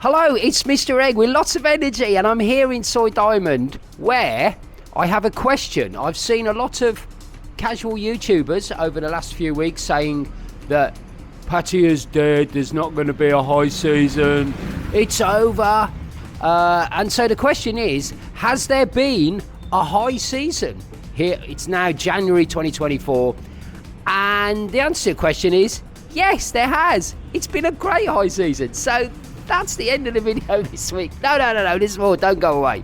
Hello, it's Mr. Egg with lots of energy, and I'm here in Soy Diamond where I have a question. I've seen a lot of casual YouTubers over the last few weeks saying that Pattaya's dead, there's not going to be a high season, it's over. And so the question is, has there been a high season? Here, it's now January 2024, and the answer to the question is, yes, there has. It's been a great high season. So that's the end of the video this week. No, there's more, don't go away.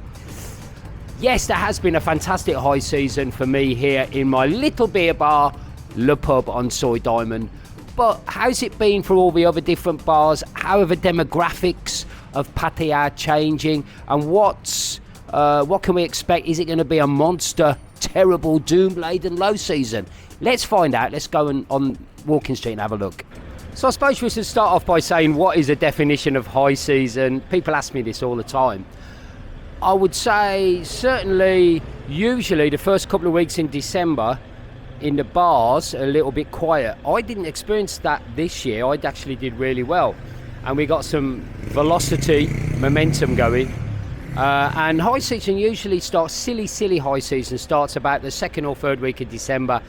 Yes, there has been a fantastic high season for me here in my little beer bar, Le Pub on Soy Diamond. But how's it been for all the other different bars? How are the demographics of Pattaya changing? And what can we expect? Is it going to be a monster, terrible, doom-laden low season? Let's find out. Let's go on Walking Street and have a look. So I suppose we should start off by saying, what is a definition of high season? People ask me this all the time. I would say certainly, usually the first couple of weeks in December in the bars a little bit quiet. I didn't experience that this year. I actually did really well, and we got some velocity, momentum going. And high season usually starts, silly high season starts about the second or third week of December,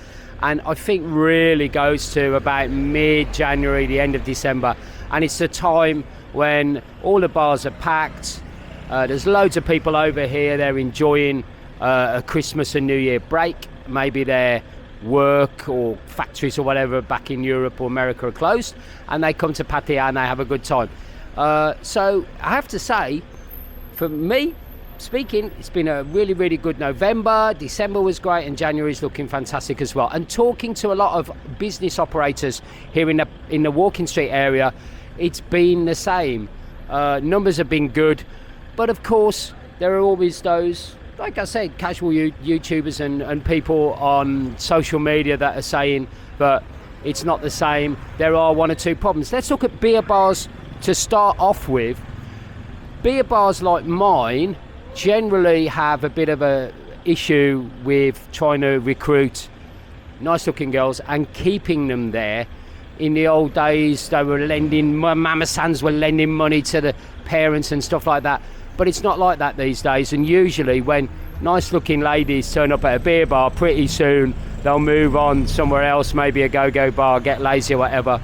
and I think really goes to about mid-January, the end of December, and it's the time when all the bars are packed. There's loads of people over here. They're enjoying a Christmas and New Year break. Maybe their work or factories or whatever back in Europe or America are closed, and they come to Pattaya and they have a good time. So I have to say, for me speaking, it's been a really good November. December was great, and January is looking fantastic as well. And talking to a lot of business operators here in the Walking Street area, it's been the same. Numbers have been good. But of course, there are always those, like I said, casual YouTubers and people on social media that are saying that it's not the same. There are one or two problems. Let's look at beer bars to start off with. Beer bars like mine generally have a bit of a issue with trying to recruit nice looking girls and keeping them there. In the old days, they were Mama Sans were lending money to the parents and stuff like that. But it's not like that these days, and usually when nice looking ladies turn up at a beer bar, pretty soon they'll move on somewhere else, maybe a GoGo bar, get lazy or whatever.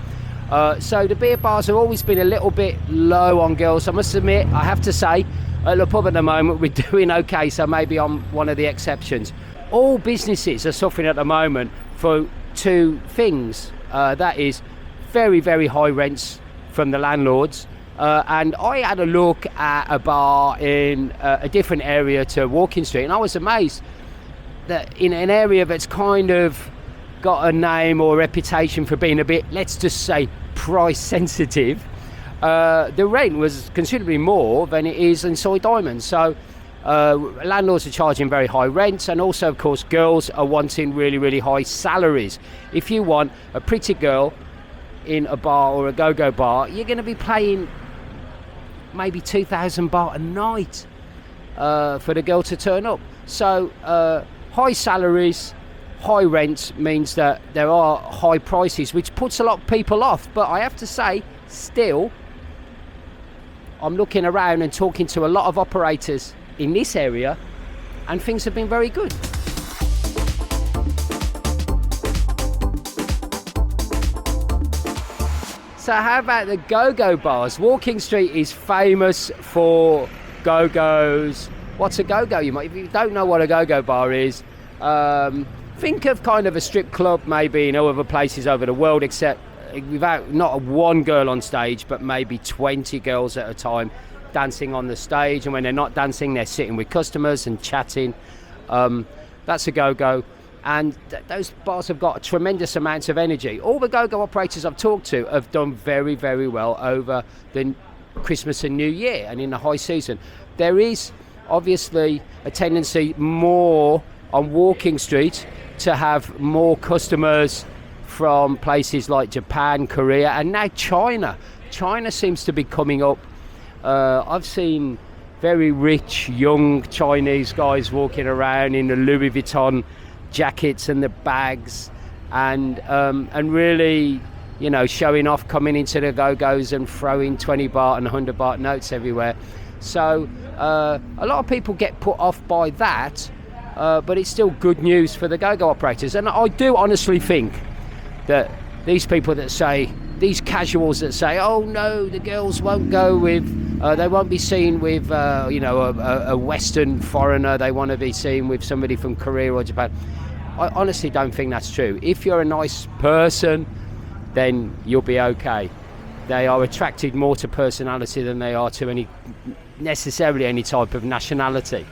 So the beer bars have always been a little bit low on girls. I must admit, I have to say, at the pub at the moment we're doing okay, so maybe I'm one of the exceptions. All businesses are suffering at the moment for two things. That is very high rents from the landlords. And I had a look at a bar in a different area to Walking Street, and I was amazed that in an area that's kind of got a name or a reputation for being a bit, let's just say, price sensitive, the rent was considerably more than it is in Soy Diamond. So landlords are charging very high rents, and also of course girls are wanting really high salaries. If you want a pretty girl in a bar or a go-go bar, you're going to be paying maybe 2,000 baht a night for the girl to turn up. So high salaries, high rents means that there are high prices, which puts a lot of people off. But I have to say, still, I'm looking around and talking to a lot of operators in this area, and things have been very good. So how about the go-go bars? Walking Street is famous for go-go's. What's a go-go? If you don't know what a go-go bar is, think of kind of a strip club maybe in other places over the world, except without not one girl on stage, but maybe 20 girls at a time dancing on the stage. And when they're not dancing, they're sitting with customers and chatting. That's a go-go. And those bars have got tremendous amounts of energy. All the go-go operators I've talked to have done very well over the Christmas and New Year and in the high season. There is obviously a tendency more on Walking Street to have more customers from places like Japan, Korea, and now China. China seems to be coming up. I've seen very rich young Chinese guys walking around in the Louis Vuitton jackets and the bags, and really you know, showing off, coming into the Go-Go's and throwing 20 baht and 100 baht notes everywhere. So a lot of people get put off by that, but it's still good news for the Go-Go operators. And I do honestly think that these people that say, these casuals that say, oh no, the girls won't go with, they won't be seen with, you know, a Western foreigner, they want to be seen with somebody from Korea or Japan. I honestly don't think that's true. If you're a nice person, then you'll be okay. They are attracted more to personality than they are to necessarily any type of nationality.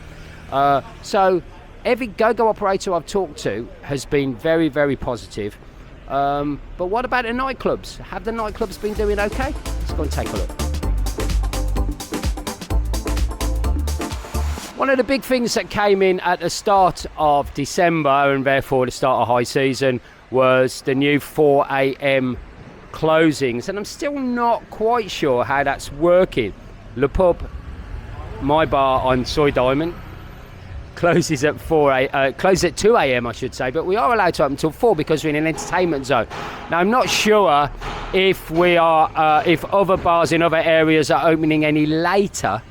So every Go-Go operator I've talked to has been very, very positive. But what about the nightclubs? Have the nightclubs been doing okay? Let's go and take a look. One of the big things that came in at the start of December, and therefore the start of high season, was the new 4 a.m. closings, and I'm still not quite sure how that's working. Le Pub, my bar on Soy Diamond, closes at 2 a.m. I should say, but we are allowed to open until 4 because we're in an entertainment zone. Now I'm not sure if if other bars in other areas are opening any later.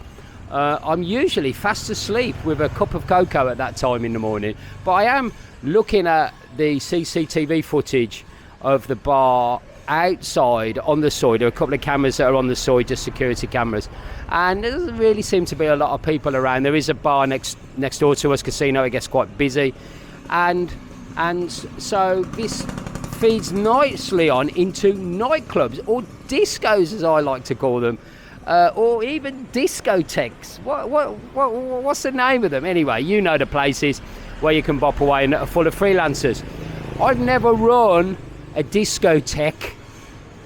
I'm usually fast asleep with a cup of cocoa at that time in the morning, but I am looking at the CCTV footage of the bar outside on the Soy. There are a couple of cameras that are on the Soy, just security cameras, and there doesn't really seem to be a lot of people around. There is a bar next door to us, casino. It gets quite busy, and so this feeds nicely on into nightclubs, or discos as I like to call them, or even discotheques. What's the name of them? Anyway, you know the places where you can bop away and are full of freelancers. I've never run a discotheque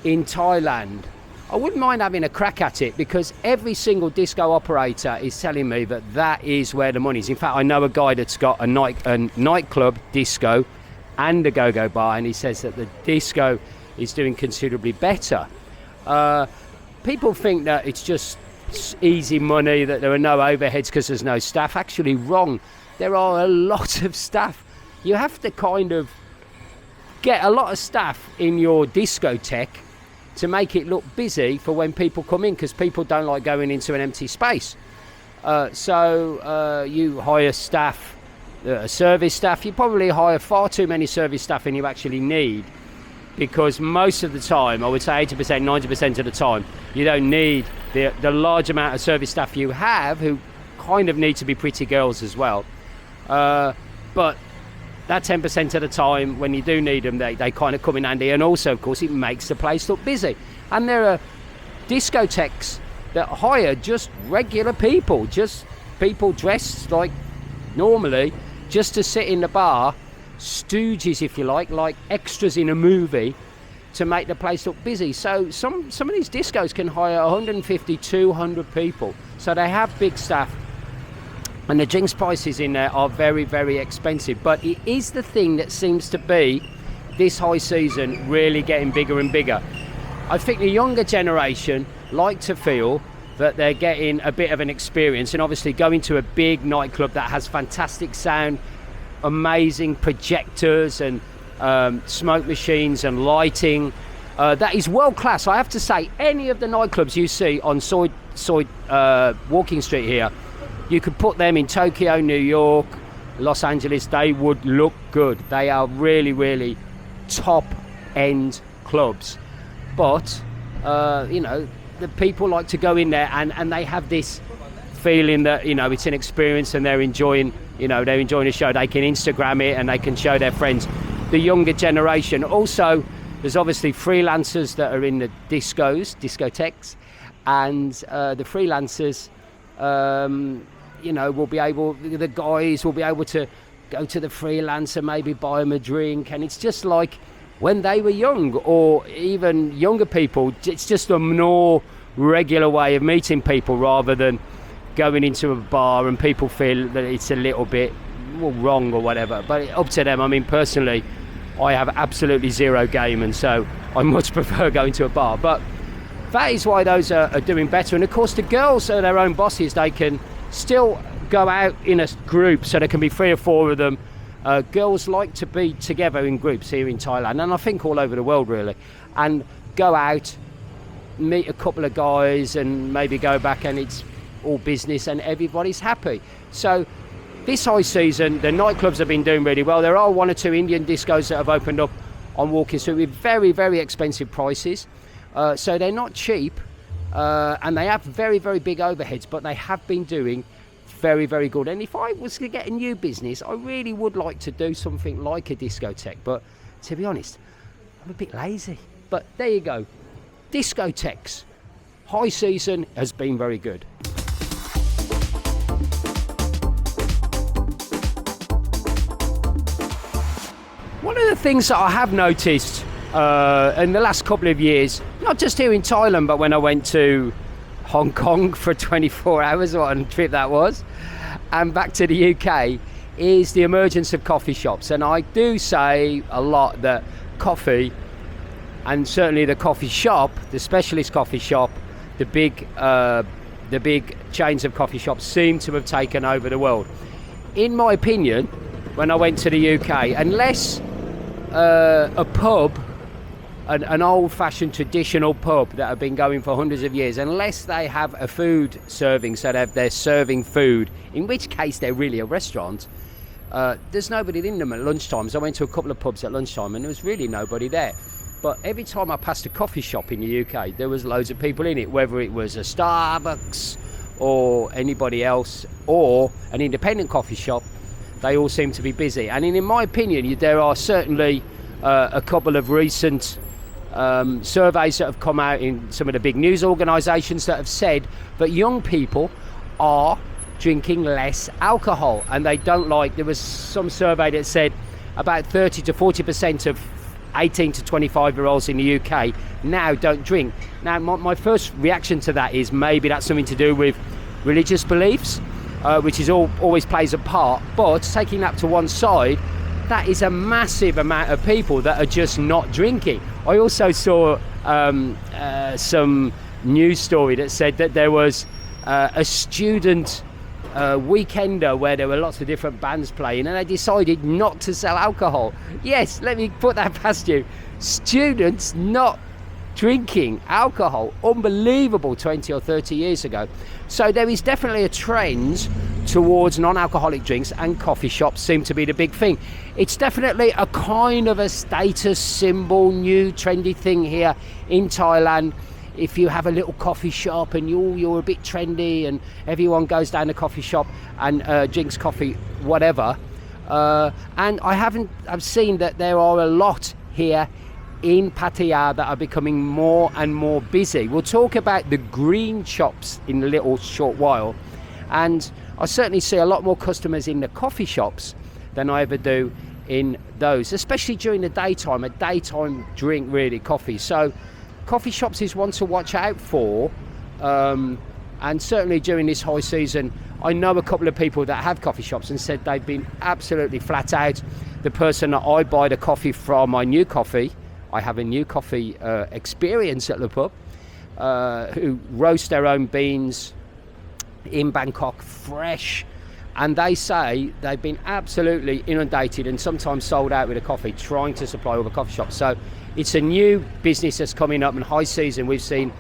in Thailand. I wouldn't mind having a crack at it because every single disco operator is telling me that that is where the money is. In fact, I know a guy that's got a nightclub, disco, and a go-go bar, and he says that the disco is doing considerably better. People think that it's just easy money, that there are no overheads because there's no staff. Actually wrong. There are a lot of staff. You have to kind of get a lot of staff in your discotheque to make it look busy for when people come in, because people don't like going into an empty space. So you hire staff, service staff. You probably hire far too many service staff than you actually need, because most of the time, I would say 80%, 90% of the time, you don't need the large amount of service staff you have, who kind of need to be pretty girls as well. But that 10% of the time, when you do need them, they kind of come in handy. And also, of course, it makes the place look busy. And there are discotheques that hire just regular people, just people dressed like normally, just to sit in the bar, stooges, if you like extras in a movie, to make the place look busy. So some of these discos can hire 150, 200 people. So they have big staff. And the drinks prices in there are very, very expensive. But it is the thing that seems to be, this high season, really getting bigger and bigger. I think the younger generation like to feel that they're getting a bit of an experience. And obviously going to a big nightclub that has fantastic sound, amazing projectors and smoke machines and lighting, that is world class. I have to say, any of the nightclubs you see on Soy Walking Street here, you could put them in Tokyo, New York, Los Angeles, they would look good. They are really, really top end clubs. But you know, the people like to go in there and they have this feeling that, you know, it's an experience and they're enjoying a show. They can Instagram it and they can show their friends. The younger generation. Also, there's obviously freelancers that are in the discotheques, and the freelancers, will be able, the guys will be able to go to the freelancer, maybe buy them a drink, and it's just like when they were young, or even younger people. It's just a more regular way of meeting people rather than going into a bar and people feel that it's a little bit wrong or whatever. But up to them. I mean, personally, I have absolutely zero game, and so I much prefer going to a bar. But that is why those are doing better. And of course, the girls are their own bosses. They can still go out in a group, so there can be 3 or 4 of them, Girls like to be together in groups here in Thailand, and I think all over the world really, and go out, meet a couple of guys, and maybe go back, and it's all business, and everybody's happy. So this high season, the nightclubs have been doing really well. There are 1 or 2 Indian discos that have opened up on Walking Street with very, very expensive prices. So they're not cheap, and they have very, very big overheads, but they have been doing very, very good. And if I was to get a new business, I really would like to do something like a discotheque. But to be honest, I'm a bit lazy. But there you go. Discotheques. High season has been very good. One of the things that I have noticed in the last couple of years, not just here in Thailand, but when I went to Hong Kong for 24 hours, what a trip that was, and back to the UK, is the emergence of coffee shops. And I do say a lot that coffee, and certainly the coffee shop, the specialist coffee shop, the big chains of coffee shops seem to have taken over the world. In my opinion, when I went to the UK, unless a pub, an old-fashioned traditional pub that have been going for hundreds of years, unless they have a food serving, so they're serving food, in which case they're really a restaurant, there's nobody in them at lunchtime. So I went to a couple of pubs at lunchtime and there was really nobody there. But every time I passed a coffee shop in the UK, there was loads of people in it, whether it was a Starbucks or anybody else or an independent coffee shop. They all seem to be busy. And in my opinion, there are certainly a couple of recent surveys that have come out in some of the big news organisations that have said that young people are drinking less alcohol, and they don't like. There was some survey that said about 30 to 40% of 18 to 25-year-olds in the UK now don't drink. Now, my first reaction to that is maybe that's something to do with religious beliefs, which is always plays a part. But taking that to one side, that is a massive amount of people that are just not drinking. I also saw some news story that said that there was a student weekender where there were lots of different bands playing, and they decided not to sell alcohol. Yes, let me put that past you. Students not drinking alcohol, unbelievable 20 or 30 years ago. So there is definitely a trend towards non-alcoholic drinks, and coffee shops seem to be the big thing. It's definitely a kind of a status symbol, new trendy thing here in Thailand. If you have a little coffee shop and you're a bit trendy and everyone goes down the coffee shop and drinks coffee, whatever. And I've seen that there are a lot here in Pattaya that are becoming more and more busy. We'll talk about the green shops in a little short while. And I certainly see a lot more customers in the coffee shops than I ever do in those, especially during the daytime, a daytime drink really, coffee. So coffee shops is one to watch out for, and certainly during this high season, I know a couple of people that have coffee shops and said they've been absolutely flat out. The person that I buy the coffee from, my new coffee, I have a new coffee experience at the pub, who roast their own beans in Bangkok, fresh, and they say they've been absolutely inundated and sometimes sold out with a coffee, trying to supply all the coffee shops. So it's a new business that's coming up, in high season we've seen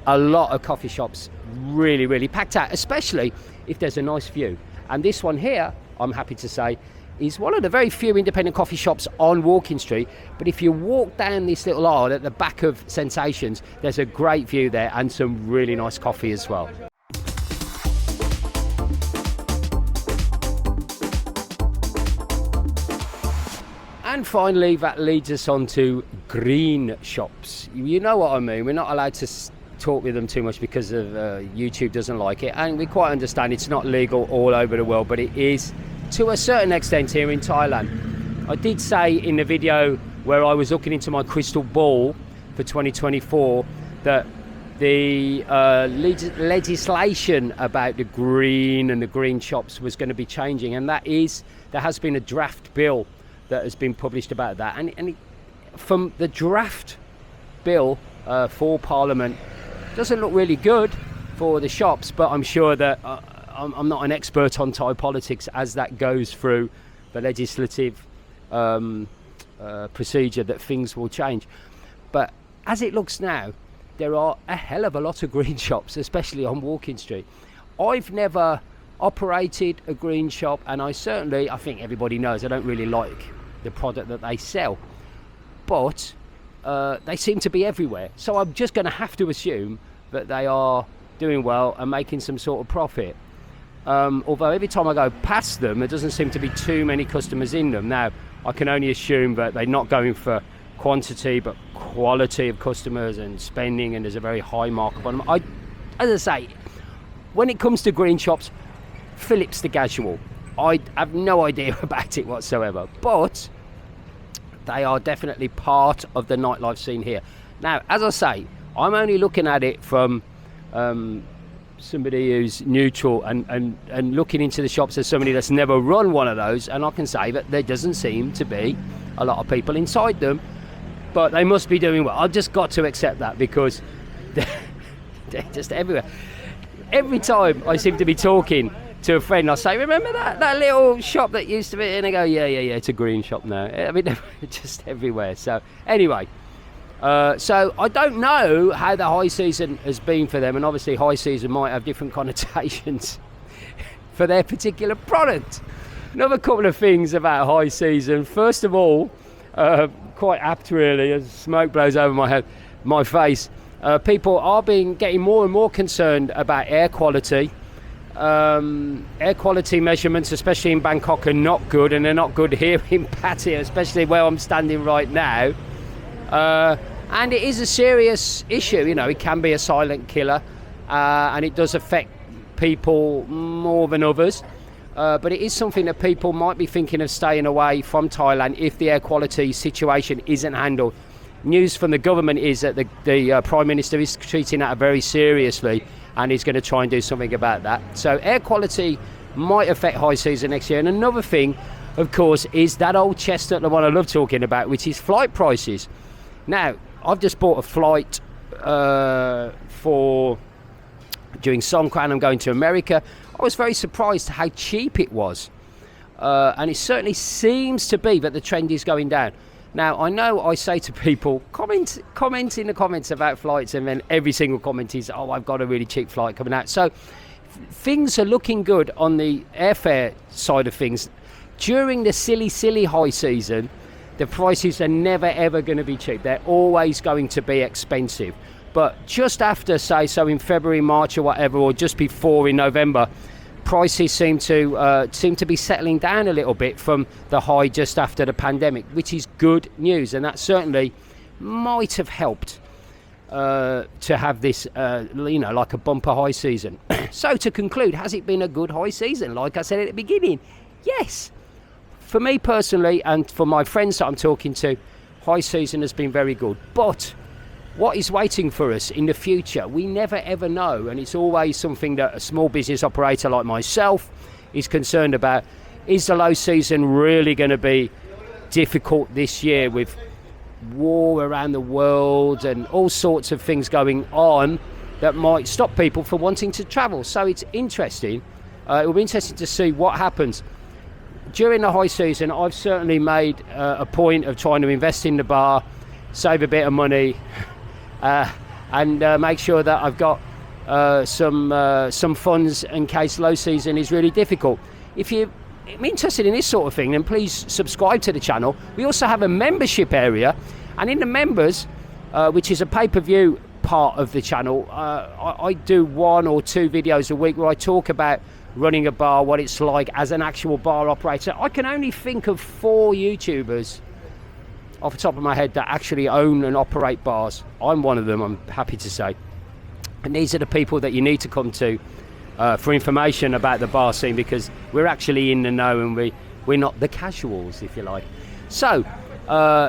a lot of coffee shops really, really packed out, especially if there's a nice view. And this one here, I'm happy to say, is one of the very few independent coffee shops on Walking Street. But if you walk down this little aisle at the back of Sensations, there's a great view there and some really nice coffee as well. And finally, that leads us on to green shops. You know what I mean. We're not allowed to talk with them too much because of YouTube doesn't like it. And we quite understand it's not legal all over the world, but it is to a certain extent here in Thailand. I did say in the video where I was looking into my crystal ball for 2024 that the legislation about the green and the green shops was going to be changing. And there has been a draft bill that has been published about that, and from the draft bill for Parliament, doesn't look really good for the shops, but I'm sure that I'm not an expert on Thai politics as that goes through the legislative procedure that things will change. But as it looks now, there are a hell of a lot of green shops, especially on Walking Street. I've never operated a green shop, and I think everybody knows I don't really like the product that they sell, but they seem to be everywhere. So I'm just going to have to assume that they are doing well and making some sort of profit. Although every time I go past them, there doesn't seem to be too many customers in them. Now, I can only assume that they're not going for quantity but quality of customers and spending, and there's a very high markup on them. As I say, when it comes to green shops, Philip's the casual. I have no idea about it whatsoever, but they are definitely part of the nightlife scene here. Now, as I say, I'm only looking at it from somebody who's neutral and looking into the shops as somebody that's never run one of those, and I can say that there doesn't seem to be a lot of people inside them, but they must be doing well. I've just got to accept that, because they're just everywhere. Every time I seem to be talking to a friend, I say, remember that little shop that used to be, and they go, yeah, it's a green shop now. I mean, they're just everywhere. So anyway, so I don't know how the high season has been for them, and obviously high season might have different connotations for their particular product. Another couple of things about high season. First of all, quite apt really, as smoke blows over my face, people are getting more and more concerned about air quality. Air quality measurements, especially in Bangkok, are not good, and they're not good here in Pattaya, especially where I'm standing right now. And it is a serious issue. It can be a silent killer, and it does affect people more than others. But it is something that people might be thinking of staying away from Thailand if the air quality situation isn't handled. News from the government is that the Prime Minister is treating that very seriously, and he's going to try and do something about that. So air quality might affect high season next year. And another thing, of course, is that old chestnut, the one I love talking about, which is flight prices. Now, I've just bought a flight during Songkran. I'm going to America. I was very surprised how cheap it was. And it certainly seems to be that the trend is going down. Now, I know I say to people, comment in the comments about flights, and then every single comment is, oh, I've got a really cheap flight coming out. So things are looking good on the airfare side of things. During the silly high season, the prices are never ever going to be cheap. They're always going to be expensive. But just after, say, so in February, March or whatever, or just before in November, prices seem to be settling down a little bit from the high just after the pandemic, which is good news, and that certainly might have helped to have this, like a bumper high season. So to conclude, has it been a good high season? Like I said at the beginning, yes. For me personally, and for my friends that I'm talking to, high season has been very good. But what is waiting for us in the future, we never ever know, and it's always something that a small business operator like myself is concerned about. Is the low season really going to be difficult this year, with war around the world and all sorts of things going on that might stop people from wanting to travel? So it's interesting. It will be interesting to see what happens. During the high season, I've certainly made a point of trying to invest in the bar, save a bit of money, and make sure that I've got some funds in case low season is really difficult. If you're interested in this sort of thing, then please subscribe to the channel. We also have a membership area, and in the members, which is a pay-per-view part of the channel, I do 1 or 2 videos a week where I talk about running a bar, what it's like as an actual bar operator. I can only think of 4 YouTubers off the top of my head that actually own and operate bars. I'm one of them, I'm happy to say. And these are the people that you need to come to for information about the bar scene, because we're actually in the know, and we're not the casuals, if you like. So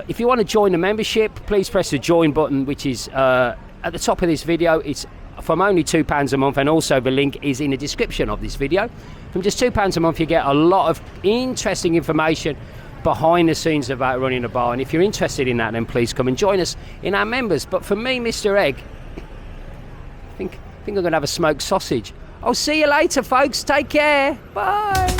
if you want to join the membership, please press the join button, which is at the top of this video. It's from only £2 a month, and also the link is in the description of this video. From just £2 a month, you get a lot of interesting information behind the scenes about running a bar, and if you're interested in that, then please come and join us in our members. But for me, Mr. Egg, I think I'm going to have a smoked sausage. I'll see you later, folks. Take care. Bye.